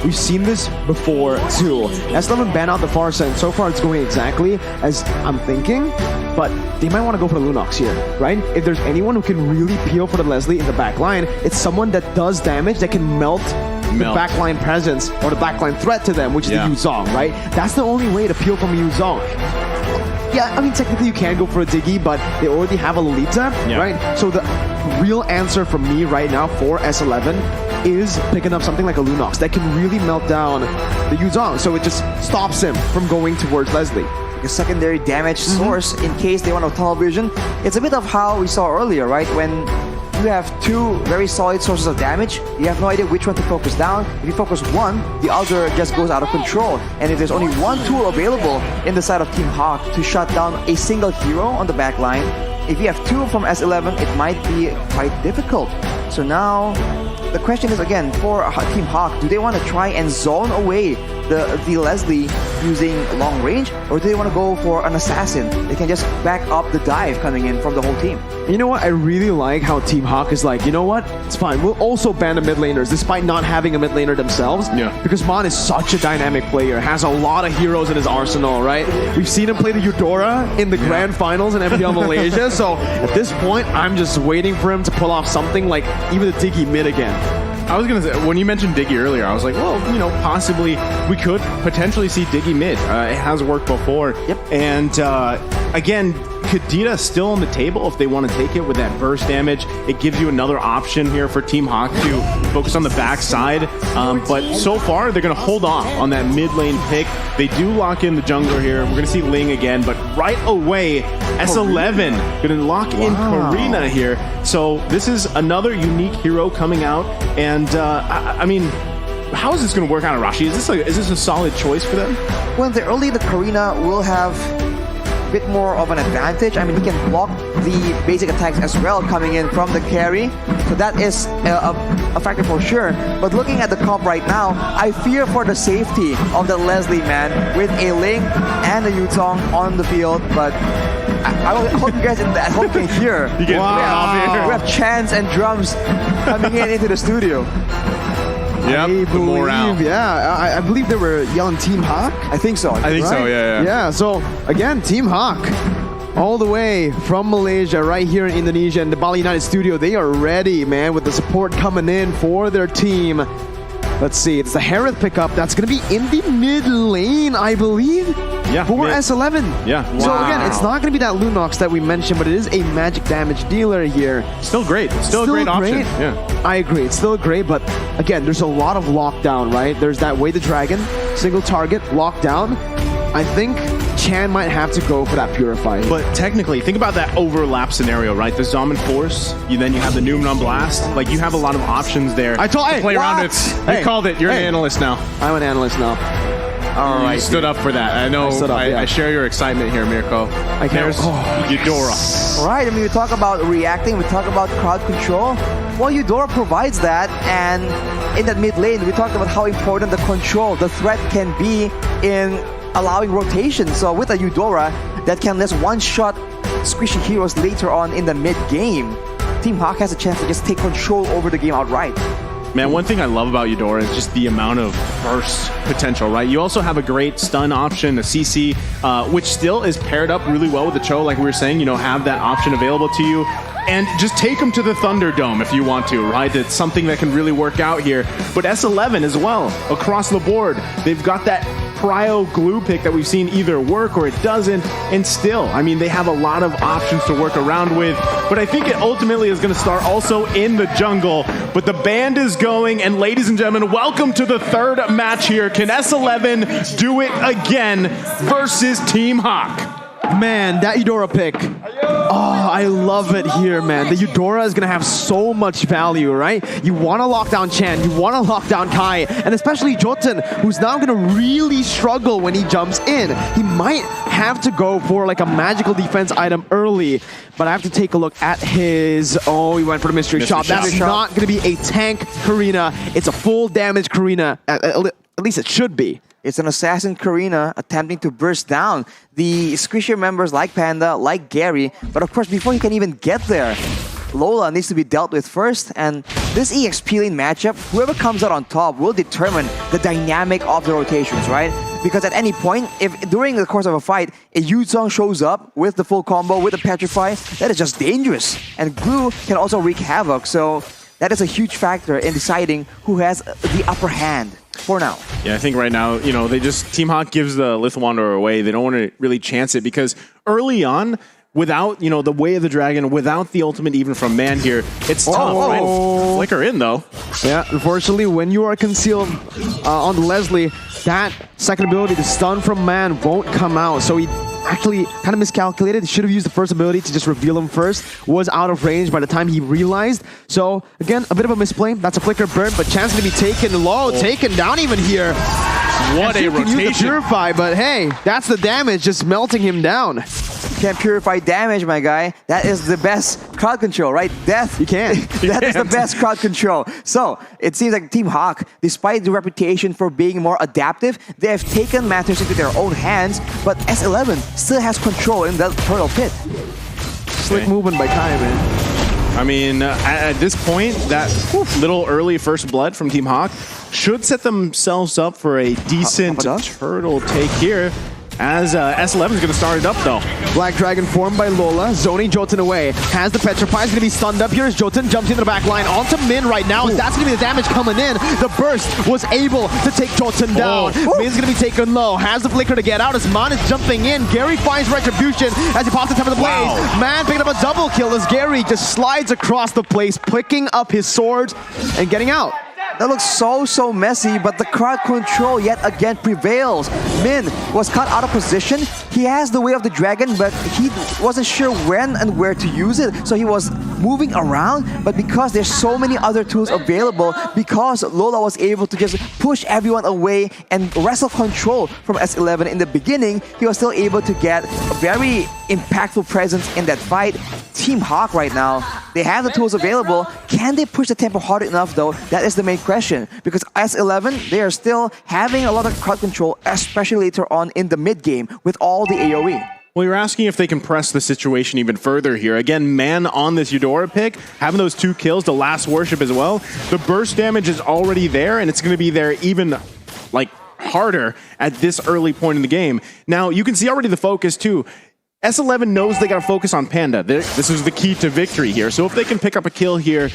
we've seen this before too. S11 banned out the Farsa, and so far it's going exactly as I'm thinking, but they might want to go for the Lunox here, right? If there's anyone who can really peel for the Leslie in the back line, it's someone that does damage, that can melt the backline presence or the backline threat to them, which is the Yuzong, right? That's the only way to peel from a Yuzong. Yeah, I mean, technically you can go for a Diggy, but they already have a Lolita, right? So the real answer from me right now for S11 is picking up something like a Lunox that can really melt down the Yuzong, so it just stops him from going towards Leslie. A secondary damage source in case they want to tunnel vision. It's a bit of how we saw earlier, right? When you have two very solid sources of damage, you have no idea which one to focus down. If you focus one, the other just goes out of control. And if there's only one tool available in the side of Team Hawk to shut down a single hero on the back line, if you have two from S11, it might be quite difficult. So now, the question is again, for Team Hawk, do they want to try and zone away the Leslie using long range, or do they want to go for an assassin? They can just back up the dive coming in from the whole team. You know what? I really like how Team Hawk is like, you know what? It's fine. We'll also ban the mid laners, despite not having a mid laner themselves. Yeah. Because Mon is such a dynamic player, has a lot of heroes in his arsenal, right? We've seen him play the Eudora in the grand finals in MPL Malaysia. So at this point, I'm just waiting for him to pull off something like even the Diggy mid again. I was going to say, when you mentioned Diggy earlier, I was like, well, you know, possibly we could potentially see Diggy mid. It has worked before. Yep. And again, Kadena still on the table if they want to take it with that burst damage. It gives you another option here for Team Hawk to focus on the backside. But so far, they're going to hold off on that mid lane pick. They do lock in the jungler here. We're going to see Ling again, but right away, S11 going to lock in Karina here. So this is another unique hero coming out. And I mean, how is this going to work out, Arashi? Is this a solid choice for them? Well, early the Karina will have a bit more of an advantage. I mean, he can block the basic attacks as well coming in from the carry. So that is a factor for sure. But looking at the comp right now, I fear for the safety of the Leslie, man, with a Ling and a Yuzong on the field. But I hope you guys at home can hear. You get we have chants and drums coming into the studio. Yeah, the morale. Yeah, I believe they were yelling Team Hawk. I think so. I think so, yeah. Yeah, so again, Team Hawk, all the way from Malaysia, right here in Indonesia, in the Bali United studio, they are ready, man, with the support coming in for their team. Let's see, it's the Harith pickup that's going to be in the mid lane, I believe. Yeah, for S11. Yeah. So again, it's not going to be that Lunox that we mentioned, but it is a magic damage dealer here. Still great. Still a great option. Yeah. I agree. It's still great, but again, there's a lot of lockdown, right? There's that Way the Dragon, single target, lockdown. I think Chan might have to go for that Purify. But technically, think about that overlap scenario, right? The Zombie Force, then you have the Numnum Blast. Like, you have a lot of options there. I told to play around it. You called it. You're an analyst now. I'm an analyst now. All right. You stood up for that. I know. I share your excitement here, Mirko. There's Eudora. All right. I mean, we talk about reacting. We talk about crowd control. Well, Eudora provides that. And in that mid lane, we talked about how important the control, the threat can be in allowing rotation. So with a Eudora that can just one-shot squishy heroes later on in the mid-game, Team Hawk has a chance to just take control over the game outright. Man, one thing I love about Eudora is just the amount of burst potential, right? You also have a great stun option, a CC, which still is paired up really well with the Cho, like we were saying, have that option available to you. And just take them to the Thunderdome if you want to, right? It's something that can really work out here. But S11 as well, across the board, they've got that Prio glue pick that we've seen either work or it doesn't, and still, I mean, they have a lot of options to work around with, but I think it ultimately is going to start also in the jungle. But the band is going, and ladies and gentlemen, welcome to the third match here. Can S11 do it again versus Team Hawk? Man, that Eudora pick. Oh, I love it here, man. The Eudora is going to have so much value, right? You want to lock down Chan, you want to lock down Kai, and especially Jotun, who's now going to really struggle when he jumps in. He might have to go for like a magical defense item early, but I have to take a look at his... Oh, he went for the mystery shot. That's not going to be a tank Karina. It's a full damage Karina. At least it should be. It's an assassin Karina attempting to burst down the Squisher members like Panda, like Gary. But of course, before he can even get there, Lola needs to be dealt with first. And this EXP lane matchup, whoever comes out on top will determine the dynamic of the rotations, right? Because at any point, if during the course of a fight, a Yuzong shows up with the full combo, with the Petrify, that is just dangerous. And Glue can also wreak havoc, so that is a huge factor in deciding who has the upper hand for now. Yeah, I think right now, you know, Team Hawk gives the Lith Wanderer away. They don't want to really chance it because early on, without, you know, the Way of the Dragon, without the ultimate even from Man here, it's tough, right? Flicker in, though. Yeah, unfortunately, when you are concealed on the Leslie, that second ability, the stun from Man, won't come out. So he actually kind of miscalculated. He should have used the first ability to just reveal him first. Was out of range by the time he realized. So, again, a bit of a misplay. That's a flicker burn, but chance to be taken low, taken down even here. What a rotation. Use the Purify, but hey, that's the damage, just melting him down. Can't purify damage, my guy. That is the best crowd control, right? Death. You can't. That is the best crowd control. So, it seems like Team Hawk, despite the reputation for being more adaptive, they have taken matters into their own hands, but S11 still has control in that turtle pit. Slick movement by Kai, man. I mean, at this point, that little early first blood from Team Hawk should set themselves up for a decent turtle take here. As S11 is going to start it up, though. Black Dragon formed by Lola, zoning Jotun away. Has the Petrify, is going to be stunned up here as Jotun jumps into the back line onto Min right now. That's going to be the damage coming in. The burst was able to take Jotun down. Min's going to be taken low. Has the flicker to get out as Man is jumping in. Gary finds retribution as he pops the top of the blaze. Man picking up a double kill as Gary just slides across the place, picking up his swords and getting out. That looks so messy, but the crowd control yet again prevails. Min was cut out of position. He has the Way of the Dragon, but he wasn't sure when and where to use it. So he was moving around, but because there's so many other tools available, because Lola was able to just push everyone away and wrestle control from S11 in the beginning, he was still able to get a very impactful presence in that fight. Team Hawk right now, they have the tools available. Can they push the tempo hard enough though? That is the main question. Because S11, they are still having a lot of crowd control, especially later on in the mid game with all the AoE. Well, you're asking if they can press the situation even further here. Again, Man on this Eudora pick, having those 2 kills, the last worship as well. The burst damage is already there, and it's going to be there even like harder at this early point in the game. Now, you can see already the focus too. S11 knows they got to focus on Panda. This is the key to victory here. So if they can pick up a kill here,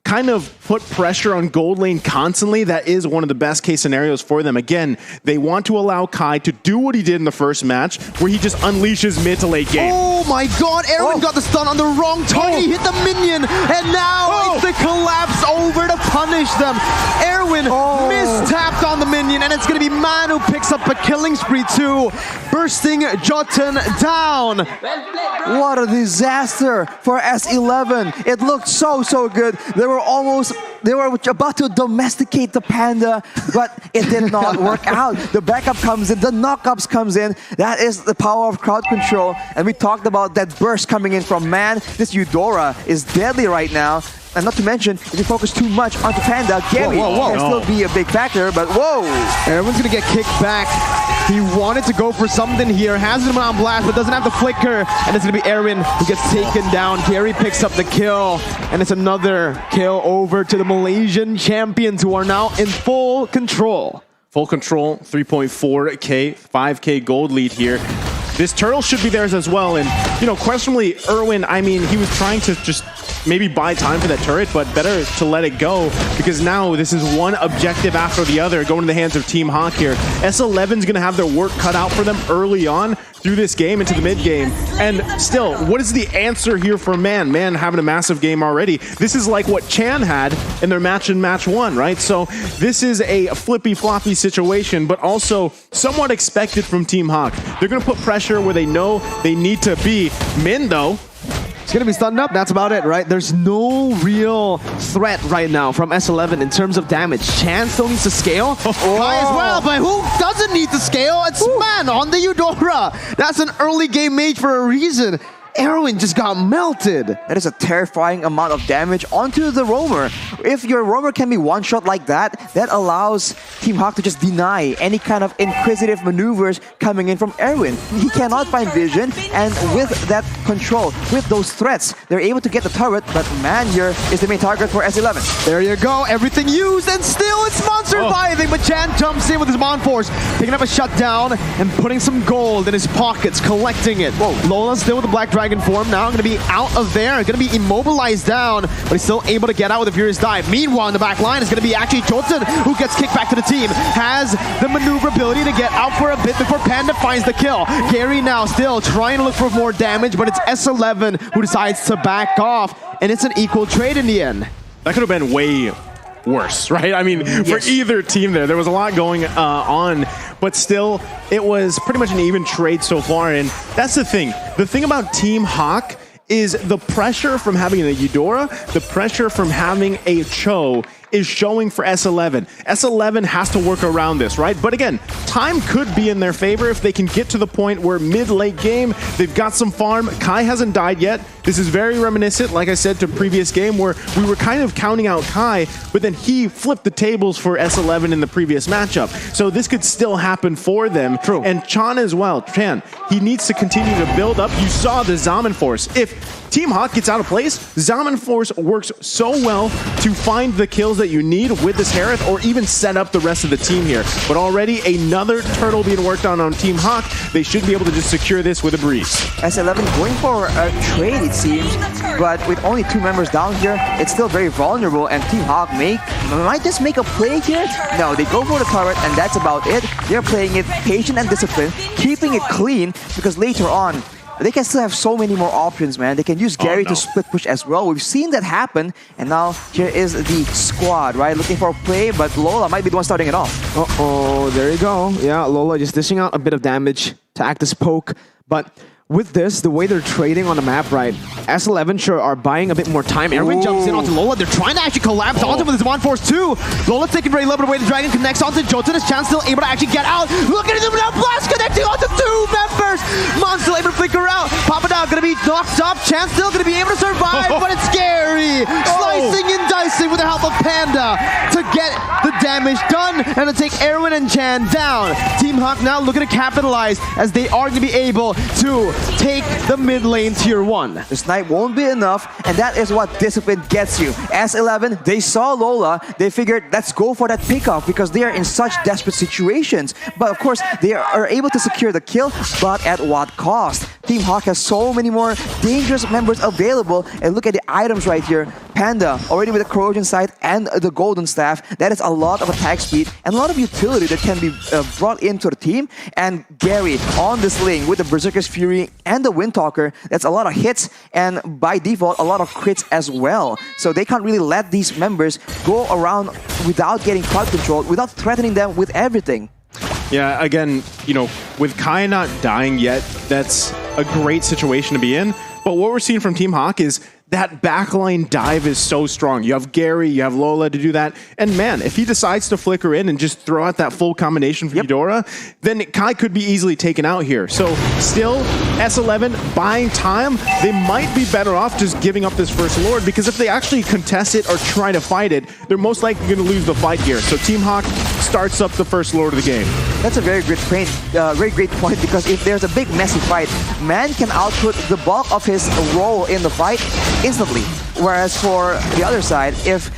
kind of put pressure on gold lane constantly, that is one of the best case scenarios for them. Again, they want to allow Kai to do what he did in the first match, where he just unleashes mid to late game. Oh my god, Erwin got the stun on the wrong target. He hit the minion, and now it's the collapse over to punish them. Erwin mistapped on the minion, and it's going to be Man who picks up a killing spree too, bursting Jotun down. What a disaster for S11. It looked so good. They were about to domesticate the Panda, but it did not work out. The backup comes in, the knockups comes in. That is the power of crowd control. And we talked about that burst coming in from Man. This Eudora is deadly right now. And not to mention, if you focus too much onto Panda, Gary can still be a big factor, but Everyone's gonna get kicked back. He wanted to go for something here, has him on blast, but doesn't have the flicker, and it's gonna be Erwin who gets taken down. Gary picks up the kill, and it's another kill over to the Malaysian champions, who are now in full control. Full control, 3.4k, 5k gold lead here. This turtle should be theirs as well, and, you know, questionably, Erwin, I mean, he was trying to just maybe buy time for that turret, but better to let it go, because now this is one objective after the other going to the hands of Team Hawk here. S11's going to have their work cut out for them early on through this game into the mid game. And still, what is the answer here for Man? Man having a massive game already. This is like what Chan had in their match in match 1, right? So this is a flippy-floppy situation, but also somewhat expected from Team Hawk. They're going to put pressure where they know they need to be. Min, though, it's gonna be stunned up, that's about it, right? There's no real threat right now from S11 in terms of damage. Chan still needs to scale. Kai as well, but who doesn't need to scale? It's Man on the Eudora. That's an early game mage for a reason. Erwin just got melted. That is a terrifying amount of damage onto the roamer. If your roamer can be one-shot like that, that allows Team Hawk to just deny any kind of inquisitive maneuvers coming in from Erwin. He cannot find vision, and with that control with those threats. They're able to get the turret, but man here is the main target for S11. There you go, everything used, and still it's Mon surviving, but Chan jumps in with his Mon Force, picking up a shutdown and putting some gold in his pockets, collecting it. Whoa, Lola still with the Black Dragon form, now going to be out of there, going to be immobilized down, but he's still able to get out with a Furious Dive. Meanwhile, in the back line is going to be actually Jotun, who gets kicked back to the team, has the maneuverability to get out for a bit before Panda finds the kill. Gary now still trying to look for more damage, but it's S11 who decides to back off, and it's an equal trade in the end. That could have been way worse, right? I mean, for either team there was a lot going on, but still, it was pretty much an even trade so far, and that's the thing. The thing about Team Hawk is the pressure from having a Eudora, the pressure from having a Cho is showing for S11. S11 has to work around this, right? But again, time could be in their favor if they can get to the point where mid-late game, they've got some farm. Kai hasn't died yet. This is very reminiscent, like I said, to previous game where we were kind of counting out Kai, but then he flipped the tables for S11 in the previous matchup. So this could still happen for them. True. And Chan as well. Chan, he needs to continue to build up. You saw the Zaman Force. If Team Hawk gets out of place, Zaman Force works so well to find the kills that you need with this Harith or even set up the rest of the team here. But already another turtle being worked on Team Hawk. They should be able to just secure this with a breeze. S11 going for a trade, it seems, but with only 2 members down here, it's still very vulnerable, and Team Hawk might just make a play here. No, they go for the turret, and that's about it. They're playing it patient and disciplined, keeping it clean, because later on, they can still have so many more options, man. They can use Gary to split push as well. We've seen that happen, and now here is the squad, right? Looking for a play, but Lola might be the one starting it off. Uh-oh, there you go. Yeah, Lola just dishing out a bit of damage to act as poke, but with this, the way they're trading on the map, right, S11 sure are buying a bit more time. Erwin jumps in onto Lola. They're trying to actually collapse onto him with his Mon Force too. Lola's taking very little bit away. The Dragon connects onto Jotun. His Chan still able to actually get out. Look at him now. Blast connecting onto 2 members. Mon still able to flicker out. Papa Dog gonna be knocked up. Chan still gonna be able to survive, but it's scary. Slicing and dicing with the help of Panda to get the damage done and to take Erwin and Chan down. Team Hawk now looking to capitalize as they are going to be able to take the mid lane tier 1. The snipe won't be enough, and that is what discipline gets you. S11, they saw Lola, they figured, let's go for that pickoff because they are in such desperate situations. But of course, they are able to secure the kill, but at what cost? Team Hawk has so many more dangerous members available, and look at the items right here. Panda, already with the corrosion sight and the golden staff, that is a lot of attack speed and a lot of utility that can be brought into the team. And Gary on this lane with the Berserker's Fury and the Windtalker, that's a lot of hits and by default a lot of crits as well. So they can't really let these members go around without getting crowd control, without threatening them with everything. Yeah, again, you know, with Kai not dying yet, that's a great situation to be in. But what we're seeing from Team Hawk is that backline dive is so strong. You have Gary, you have Lola to do that. And man, if he decides to flicker in and just throw out that full combination for Eudora, then Kai could be easily taken out here. So still, S11 buying time. They might be better off just giving up this first Lord, because if they actually contest it or try to fight it, they're most likely going to lose the fight here. So Team Hawk starts up the first Lord of the game. That's a very great point, because if there's a big messy fight, Man can output the bulk of his role in the fight instantly. Whereas for the other side, if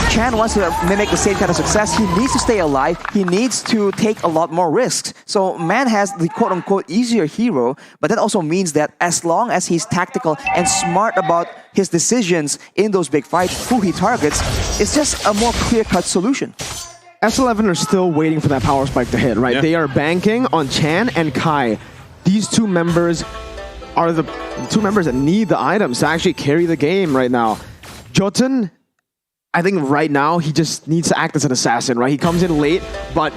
Chan wants to mimic the same kind of success, he needs to stay alive, he needs to take a lot more risks. So Man has the quote-unquote easier hero, but that also means that as long as he's tactical and smart about his decisions in those big fights, who he targets, it's just a more clear-cut solution. S11 are still waiting for that power spike to hit, right? Yeah. They are banking on Chan and Kai. These 2 members are the 2 members that need the items to actually carry the game right now. Jotun, I think right now he just needs to act as an assassin, right? He comes in late, but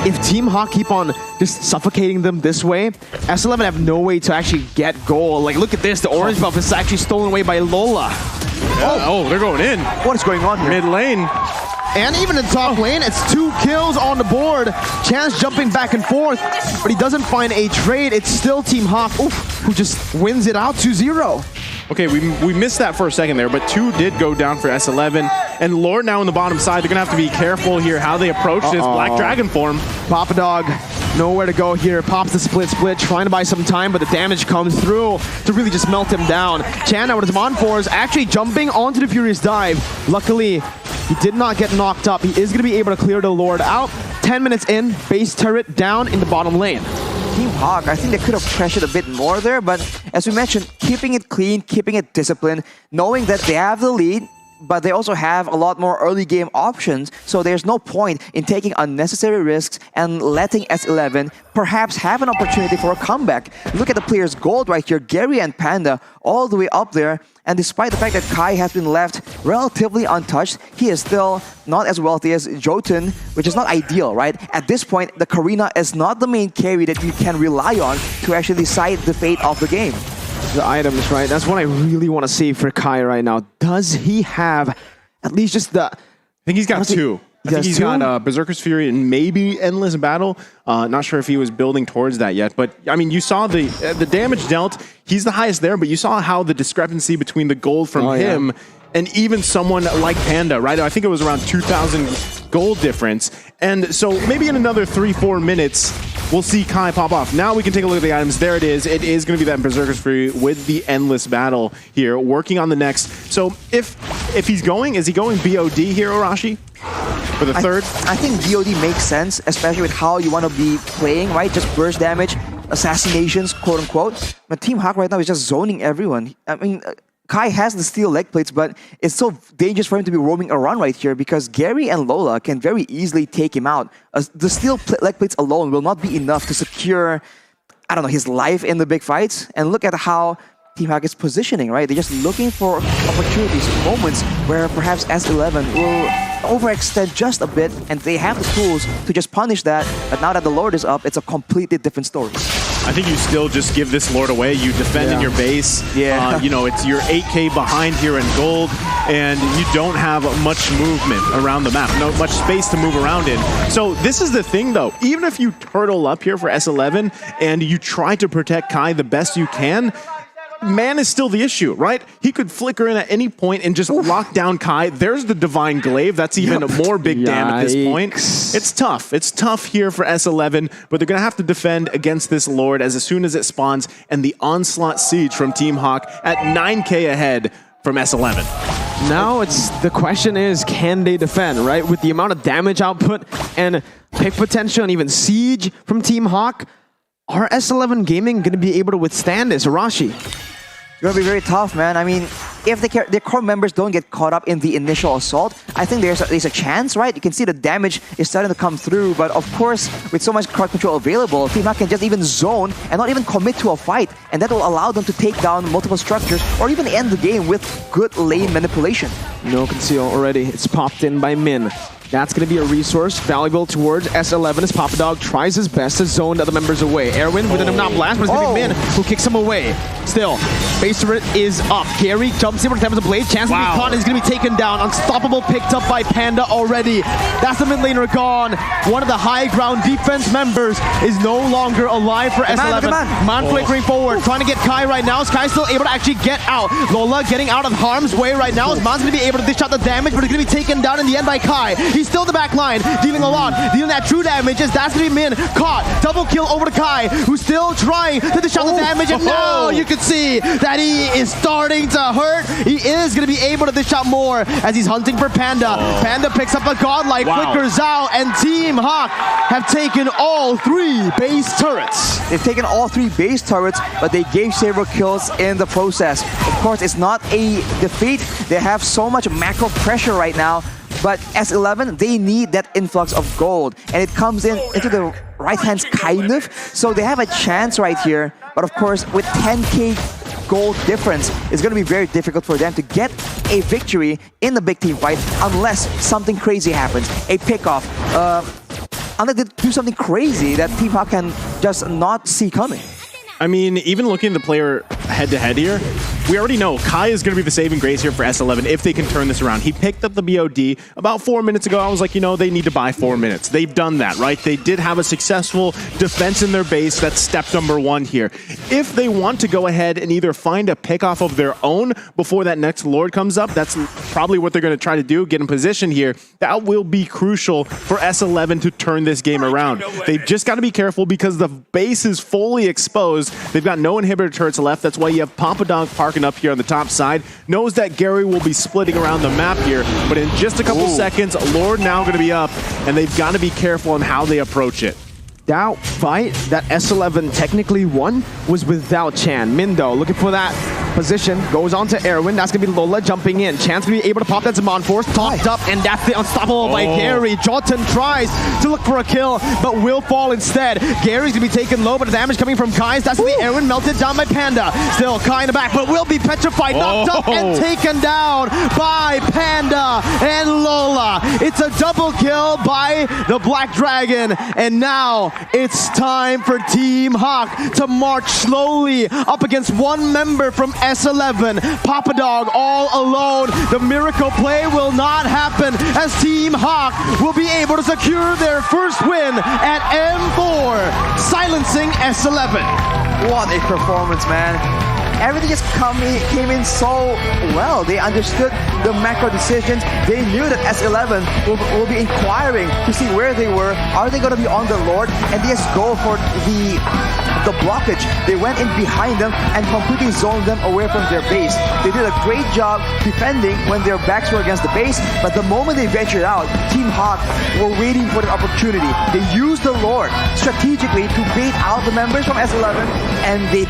if Team Hawk keep on just suffocating them this way, S11 have no way to actually get goal. Like, look at this, the orange buff is actually stolen away by Lola. Yeah. Oh, they're going in. What is going on here? Mid lane. And even in top lane, it's 2 kills on the board. Chance jumping back and forth, but he doesn't find a trade. It's still Team Hawk, who just wins it out 2-0. Okay, we missed that for a second there, but 2 did go down for S11. And Lord now on the bottom side, they're going to have to be careful here how they approach this Black Dragon form. Papa Dog nowhere to go here. Pops the split, trying to buy some time, but the damage comes through to really just melt him down. Chan, now with his Mon Force, actually jumping onto the Furious Dive. Luckily, he did not get knocked up. He is going to be able to clear the Lord out. 10 minutes in, base turret down in the bottom lane. Team Hawk, I think they could have pressured a bit more there, but as we mentioned, keeping it clean, keeping it disciplined, knowing that they have the lead, but they also have a lot more early game options, so there's no point in taking unnecessary risks and letting S11 perhaps have an opportunity for a comeback. Look at the players' gold right here, Gary and Panda all the way up there, and despite the fact that Kai has been left relatively untouched, he is still not as wealthy as Jotun, which is not ideal, right? At this point, the Karina is not the main carry that you can rely on to actually decide the fate of the game. The items, right? That's what I really want to see for Kai right now. Does he have at least just the... I think he's got two. I think he's got Berserker's Fury and maybe Endless Battle. Not sure if he was building towards that yet, but I mean, you saw the damage dealt. He's the highest there, but you saw how the discrepancy between the gold from him and even someone like Panda, right? I think it was around 2,000 gold difference. And so maybe in another 3-4 minutes, we'll see Kai pop off. Now we can take a look at the items. There it is. It is going to be that Berserker's Fury with the Endless Battle here, working on the next. So if he's going, is he going BOD here, Arashi? For the third? I think BOD makes sense, especially with how you want to be playing, right? Just burst damage, assassinations, quote unquote. But Team Hawk right now is just zoning everyone. I mean, Kai has the steel leg plates, but it's so dangerous for him to be roaming around right here because Gary and Lola can very easily take him out. The steel leg plates alone will not be enough to secure, I don't know, his life in the big fights. And look at how Team Hawk is positioning, right? They're just looking for opportunities, moments where perhaps S11 will overextend just a bit, and they have the tools to just punish that. But now that the Lord is up, it's a completely different story. I think you still just give this Lord away. You defend in your base. Yeah. You know, it's your 8K behind here in gold, and you don't have much movement around the map. No much space to move around in. So this is the thing, though. Even if you turtle up here for S11 and you try to protect Kai the best you can, man is still the issue, right? He could flicker in at any point and just lock down Kai. There's the Divine Glaive. That's even more big damn at this point. It's tough. It's tough here for S11, but they're going to have to defend against this Lord as soon as it spawns, and the Onslaught Siege from Team Hawk at 9K ahead from S11. Now the question is, can they defend, right? With the amount of damage output and pick potential and even siege from Team Hawk, are S11 Gaming going to be able to withstand this? Arashi? It's going to be very tough, man. I mean, if their core members don't get caught up in the initial assault, I think there's a chance, right? You can see the damage is starting to come through, but of course, with so much crowd control available, Team Hawk can just even zone and not even commit to a fight, and that will allow them to take down multiple structures or even end the game with good lane manipulation. No conceal already. It's popped in by Min. That's going to be a resource valuable towards S11 as Papa Dog tries his best to zone the other members away. Erwin with an not blast, but it's going to be Min who kicks him away. Still, base turret is up. Gary jumps in with the blade. Chance to be caught is going to be taken down. Unstoppable picked up by Panda already. That's the mid laner gone. One of the high ground defense members is no longer alive for S11. Man flickering forward, trying to get Kai right now. Is Kai still able to actually get out? Lola getting out of harm's way right now. Man's going to be able to dish out the damage, but it's going to be taken down in the end by Kai. He's still the back line, dealing a lot, dealing that true damage. As that's going to be Min caught. Double kill over to Kai, who's still trying to dish out the damage, and now you can see that he is starting to hurt. He is going to be able to dish out more as he's hunting for Panda. Panda picks up a godlike, flickers out, and Team Hawk have taken all 3 base turrets. They've taken all 3 base turrets, but they gave several kills in the process. Of course, it's not a defeat. They have so much macro pressure right now, but S11, they need that influx of gold, and it comes into the right hands kind of, so they have a chance right here. But of course, with 10K gold difference, it's going to be very difficult for them to get a victory in the big team fight unless something crazy happens, a pickoff, unless they do something crazy that Team Hawk can just not see coming. I mean, even looking at the player head-to-head here, we already know Kai is going to be the saving grace here for S11 if they can turn this around. He picked up the BOD about 4 minutes ago. I was like, you know, they need to buy 4 minutes. They've done that, right? They did have a successful defense in their base. That's step number 1 here. If they want to go ahead and either find a pick off of their own before that next Lord comes up, that's probably what they're going to try to do, get in position here. That will be crucial for S11 to turn this game around. They've just got to be careful because the base is fully exposed. They've got no inhibitor turrets left. That's why you have Papa Dog parking up here on the top side. Knows that Gary will be splitting around the map here, but in just a couple seconds, Lord now going to be up, and they've got to be careful on how they approach it. That fight that S11 technically won was without Chan. Mindo looking for that position, goes on to Erwin. That's going to be Lola jumping in. Chan's going to be able to pop that Zaman Force, topped up, and that's the unstoppable by Gary. Jotun tries to look for a kill, but will fall instead. Gary's going to be taken low, but the damage coming from Kai. That's the Erwin melted down by Panda. Still Kai in the back, but will be petrified, knocked up, and taken down by Panda and Lola. It's a double kill by the Black Dragon, and now it's time for Team Hawk to march slowly up against one member from S11. Papa Dog all alone. The miracle play will not happen as Team Hawk will be able to secure their first win at M4, silencing S11. What a performance, man. Everything just came in so well. They understood the macro decisions. They knew that S11 will be inquiring to see where they were. Are they going to be on the Lord? And they just go for the blockage. They went in behind them and completely zoned them away from their base. They did a great job defending when their backs were against the base, but the moment they ventured out, Team Hawk were waiting for the opportunity. They used the Lord strategically to bait out the members from S11, and they